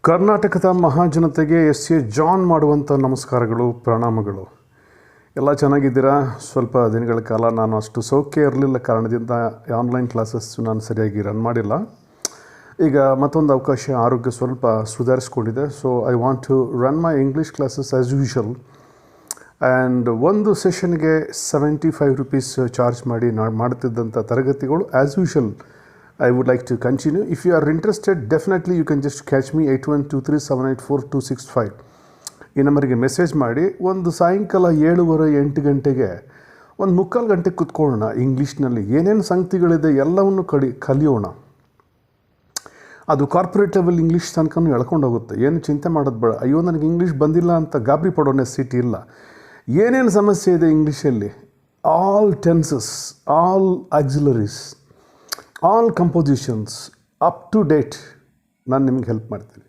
ಕರ್ನಾಟಕದ ಮಹಾಜನತೆಗೆ S A John ಮಾಡುವಂಥ ನಮಸ್ಕಾರಗಳು, ಪ್ರಣಾಮಗಳು. ಎಲ್ಲ ಚೆನ್ನಾಗಿದ್ದೀರಾ? ಸ್ವಲ್ಪ ದಿನಗಳ ಕಾಲ ನಾನು ಅಷ್ಟು ಸೌಖ್ಯ ಇರಲಿಲ್ಲ ಕಾರಣದಿಂದ ಆನ್ಲೈನ್ ಕ್ಲಾಸಸ್ ನಾನು ಸರಿಯಾಗಿ ರನ್ ಮಾಡಿಲ್ಲ. ಈಗ ಮತ್ತೊಂದು ಅವಕಾಶ, ಆರೋಗ್ಯ ಸ್ವಲ್ಪ ಸುಧಾರಿಸ್ಕೊಂಡಿದೆ. So I want to run my English classes as usual. And ಒಂದು ಸೆಷನ್ಗೆ ₹75 ಚಾರ್ಜ್ ಮಾಡಿ ಮಾಡ್ತಿದ್ದಂಥ ತರಗತಿಗಳು as usual I would like to continue. If you are interested, definitely you can just catch me 8123784265. ಈ ನಂಬರಿಗೆ ಮೆಸೇಜ್ ಮಾಡಿ. ಒಂದು ಸಾಯಂಕಾಲ 7:30-8 ಗಂಟೆಗೆ ಒಂದು 3/4 ಗಂಟೆ ಕೂತ್ಕೊಳ್ಳೋಣ. ಇಂಗ್ಲೀಷ್ನಲ್ಲಿ ಏನೇನು ಸಂಗತಿಗಳಿದೆ ಎಲ್ಲವನ್ನು ಕಲಿಯೋಣ. ಅದು ಕಾರ್ಪೊರೇಟ್ ಲೆವೆಲ್ ಇಂಗ್ಲೀಷ್ ತನಕನೂ ಎಳ್ಕೊಂಡು ಹೋಗುತ್ತೆ. ಏನು ಚಿಂತೆ ಮಾಡೋದು ಬೇಡ. ಅಯ್ಯೋ ನನಗೆ ಇಂಗ್ಲೀಷ್ ಬಂದಿಲ್ಲ ಅಂತ ಗಾಬರಿ ಪಡೋ ನೆಸಿಟಿ ಇಲ್ಲ. ಏನೇನು ಸಮಸ್ಯೆ ಇದೆ ಇಂಗ್ಲೀಷಲ್ಲಿ, all tenses, all auxiliaries, all compositions up to date ನಾನು ನಿಮ್ಗೆ ಹೆಲ್ಪ್ ಮಾಡ್ತೀನಿ.